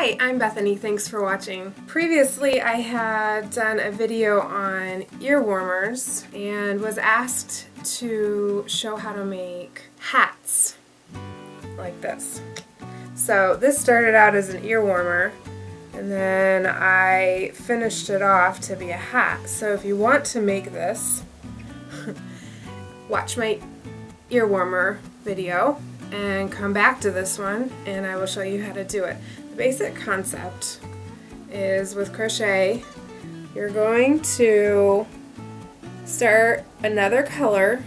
Hi, I'm Bethany. Thanks for watching. Previously, I had done a video on ear warmers and was asked to show how to make hats like this. So this started out as an ear warmer, and then I finished it off to be a hat. So if you want to make this, watch my ear warmer video and come back to this one and I will show you how to do it. The basic concept is with crochet, you're going to start another color,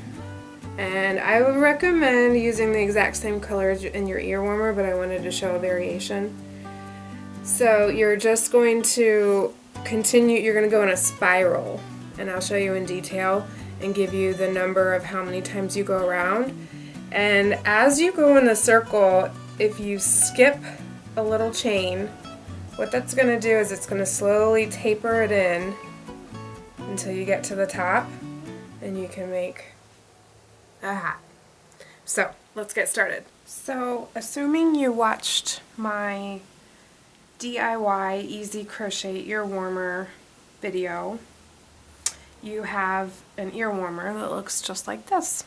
and I would recommend using the exact same colors in your ear warmer, but I wanted to show a variation. So you're just going to continue, you're going to go in a spiral, and I'll show you in detail and give you the number of how many times you go around. And as you go in the circle, if you skip a little chain, what that's going to do is it's going to slowly taper it in until you get to the top, and you can make a hat. So let's get started. So assuming you watched my DIY easy crochet ear warmer video, you have an ear warmer that looks just like this.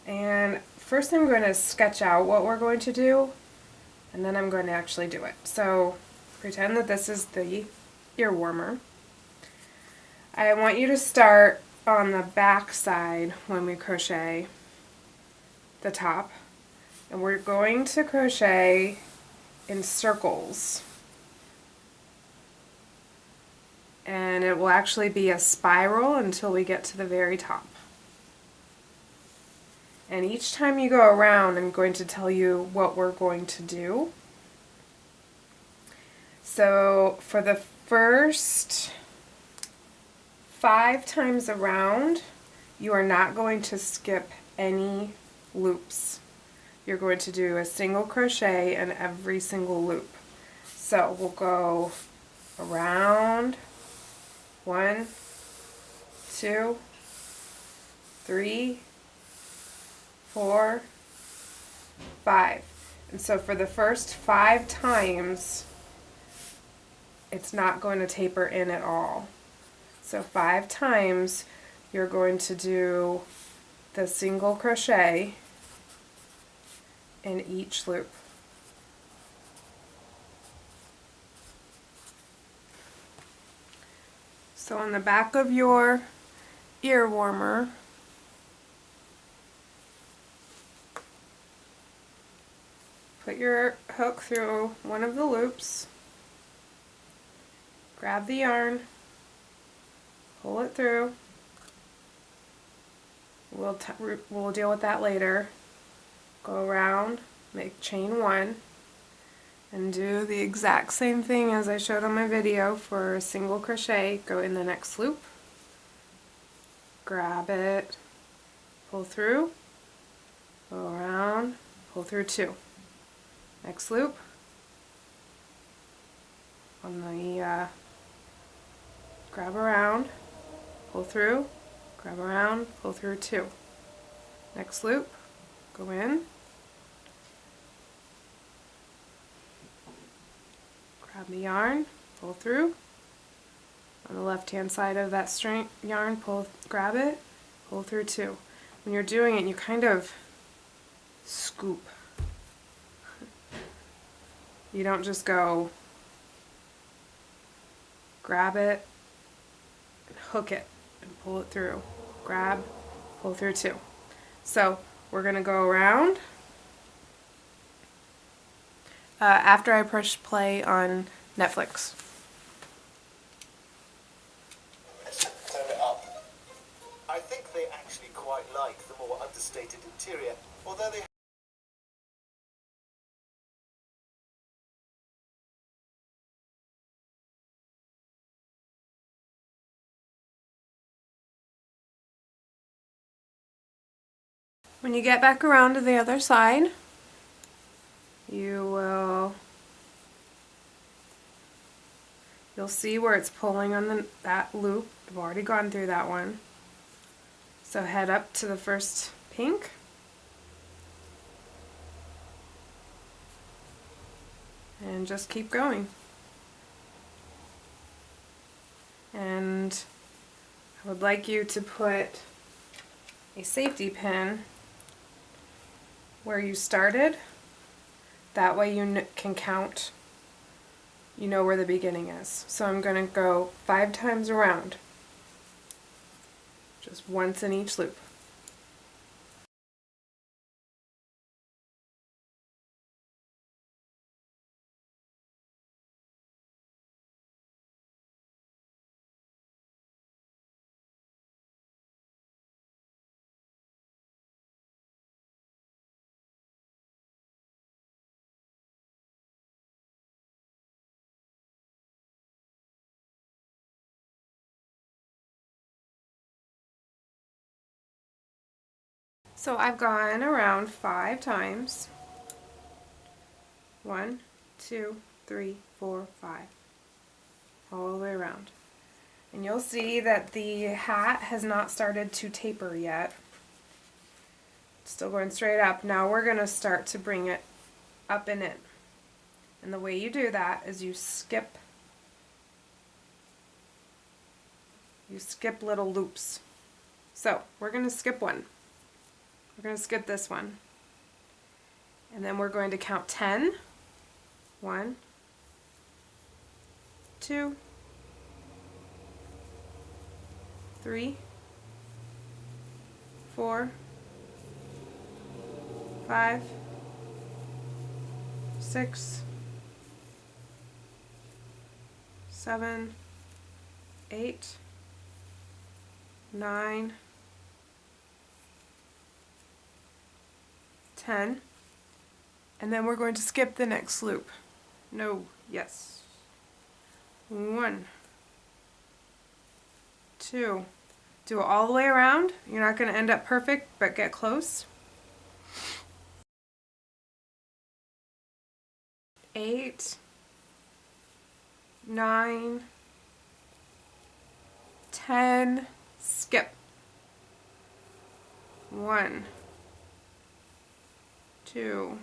And first I'm going to sketch out what we're going to do, and then I'm going to actually do it. So pretend that this is the ear warmer. I want you to start on the back side when we crochet the top, and we're going to crochet in circles. And it will actually be a spiral until we get to the very top. And each time you go around, I'm going to tell you what we're going to do. So for the first 5 times around, you are not going to skip any loops. You're going to do a single crochet in every single loop. So we'll go around 1, 2, 3, 4, 5. And so for the first 5 times, it's not going to taper in at all. So 5 times you're going to do the single crochet in each loop. So on the back of your ear warmer, put your hook through one of the loops, grab the yarn, pull it through. We'll deal with that later. Go around, make chain 1, and do the exact same thing as I showed on my video for a single crochet. Go in the next loop, grab it, pull through, go around, pull through 2. Next loop, on the grab around, pull through, grab around, pull through 2. Next loop, go in, grab the yarn, pull through. On the left hand side of that string yarn, grab it, pull through 2. When you're doing it, you kind of scoop. You don't just go grab it, and hook it, and pull it through. Grab, pull through 2. So we're going to go around. After I push play on Netflix. Turn it up. I think they actually quite like the more understated interior, although they When you get back around to the other side, you'll see where it's pulling on that loop. I've already gone through that one. So head up to the first pink, and just keep going. And I would like you to put a safety pin where you started. That way you can count. You know where the beginning is. So I'm going to go 5 times around. Just once in each loop. So I've gone around 5 times. 1, 2, 3, 4, 5. All the way around. And you'll see that the hat has not started to taper yet. It's still going straight up. Now we're going to start to bring it up and in. And the way you do that is you skip little loops. So we're going to skip one. We're going to skip this one. And then we're going to count 10. 1, 2, 3, 4, 5, 6, 7, 8, 9, 10, and then we're going to skip the next loop. No, yes. 1, 2. Do it all the way around. You're not going to end up perfect, but get close. 8, 9, 10, skip. 1, 2,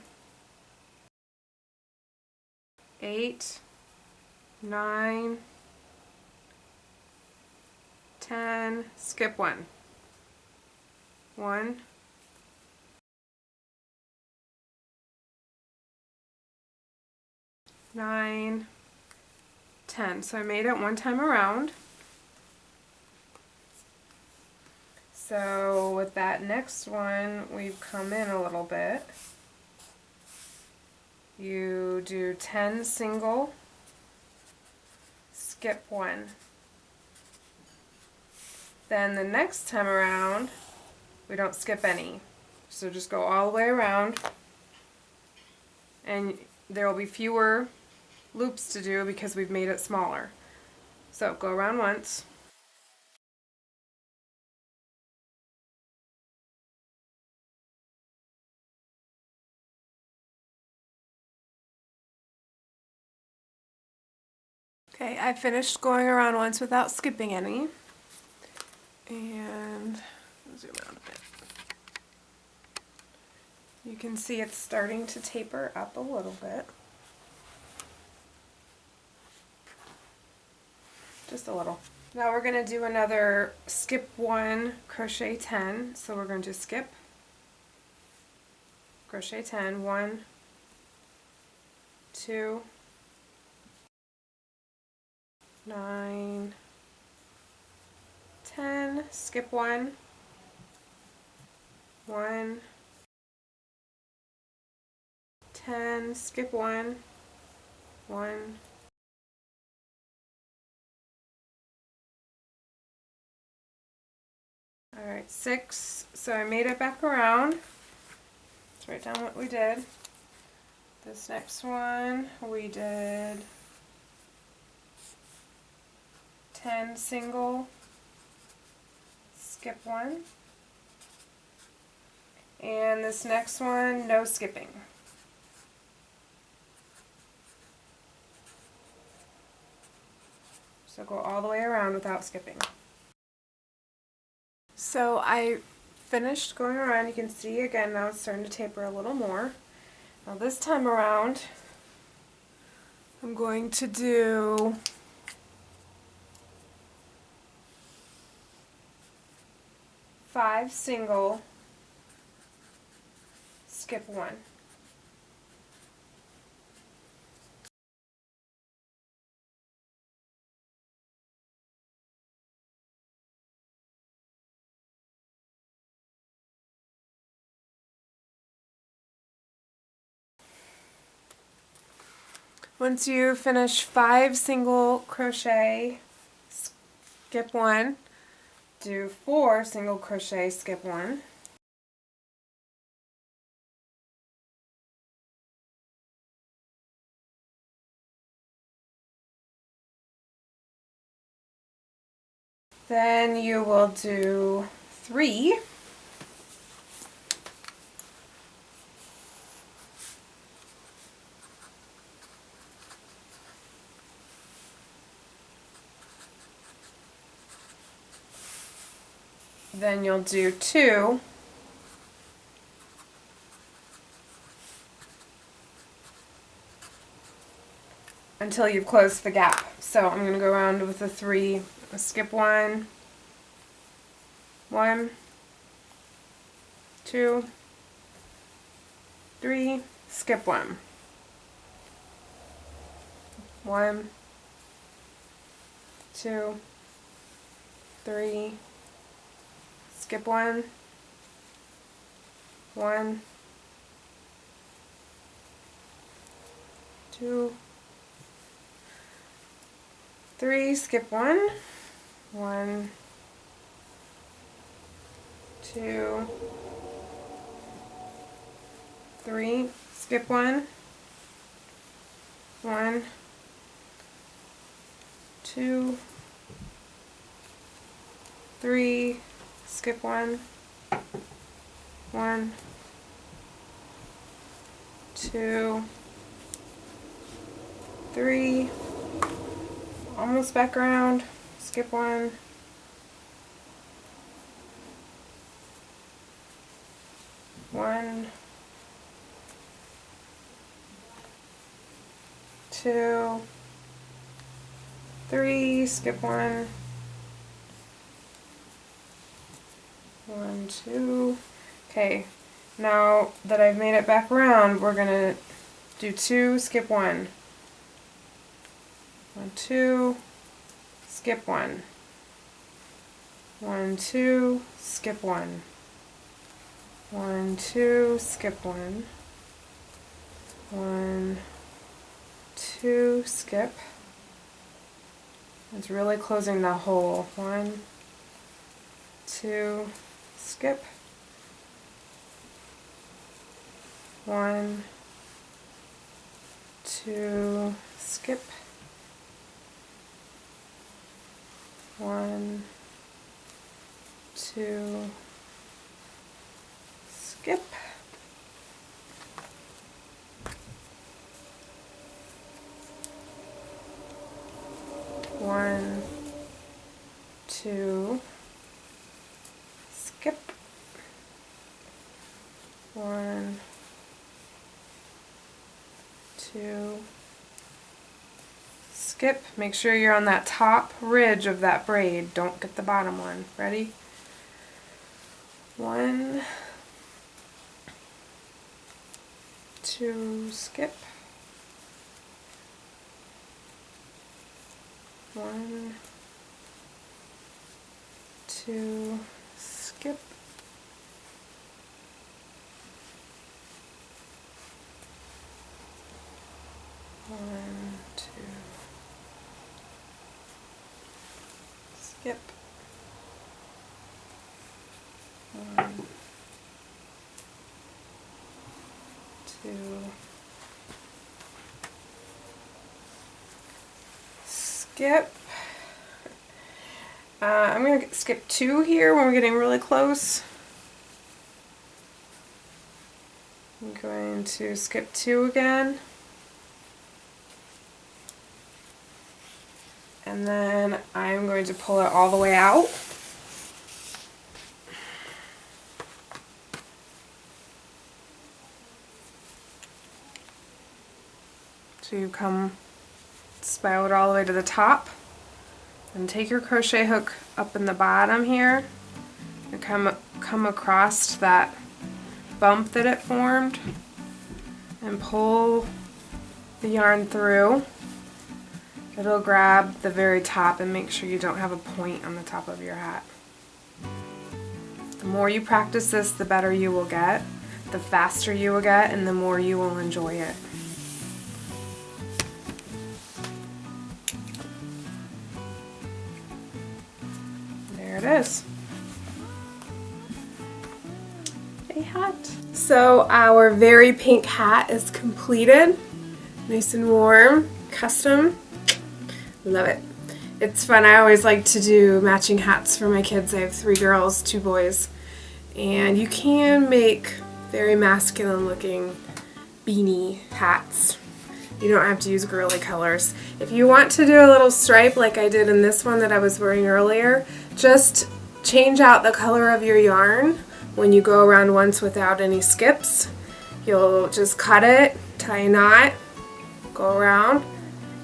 8, 9, 10, skip 1. 1, 9, 10. So I made it one time around. So with that next one, we've come in a little bit. You do 10 single, skip 1. Then the next time around, we don't skip any. So just go all the way around, and there will be fewer loops to do because we've made it smaller. So go around once. Okay, I finished going around once without skipping any. And zoom out a bit. You can see it's starting to taper up a little bit. Just a little. Now we're going to do another skip 1, crochet 10. So we're going to skip, crochet 10, 1, 2, 9, 10, skip 1, 1, 10, skip 1, 1, alright, 6, so I made it back around. Let's write down what we did. This next one we did 10 single, skip 1, and this next one, no skipping. So go all the way around without skipping. So I finished going around. You can see again now it's starting to taper a little more. Now this time around I'm going to do 5 single, skip 1. Once you finish 5 single crochet, skip 1, do 4 single crochet, skip 1. Then you will do 3. Then you'll do 2. Until you've closed the gap. So I'm going to go around with the 3, skip 1, 1, 2, 3, skip 1, 1, 2, 3, skip 1, 1, 2, 3, skip 1, 1, 2, 3, skip 1, 1, 2, 3, skip 1, 1, 2, 3, almost back around, skip 1, 1, 2, 3, skip 1, 1, 2. Okay, now that I've made it back around, we're going to do 2, skip 1. 1, 2, skip 1. 1, 2, skip 1. 1, 2, skip 1. 1, 2, skip. It's really closing the hole. 1, 2, skip. 1, 2, skip. 1, 2, skip. 1, 2, skip. 1, 2, skip. Make sure you're on that top ridge of that braid. Don't get the bottom one. Ready? 1, 2, skip. 1, 2, skip. 1, 2, skip. 1, 2, skip. I'm going to skip 2 here when we're getting really close. I'm going to skip 2 again. And then I'm going to pull it all the way out. So you come spiral it all the way to the top, and take your crochet hook up in the bottom here and come across that bump that it formed and pull the yarn through. It'll grab the very top, and make sure you don't have a point on the top of your hat. The more you practice this, the better you will get, the faster you will get, and the more you will enjoy it. There it is. A hat. So our very pink hat is completed. Nice and warm, custom. Love it. It's fun. I always like to do matching hats for my kids. I have 3 girls, 2 boys. And you can make very masculine looking beanie hats. You don't have to use girly colors. If you want to do a little stripe like I did in this one that I was wearing earlier, just change out the color of your yarn when you go around once without any skips. You'll just cut it, tie a knot, go around.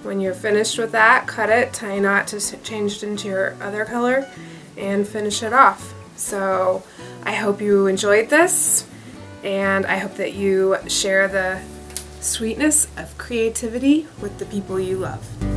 When you're finished with that, cut it, tie a knot to change it into your other color, and finish it off. So I hope you enjoyed this, and I hope that you share the sweetness of creativity with the people you love.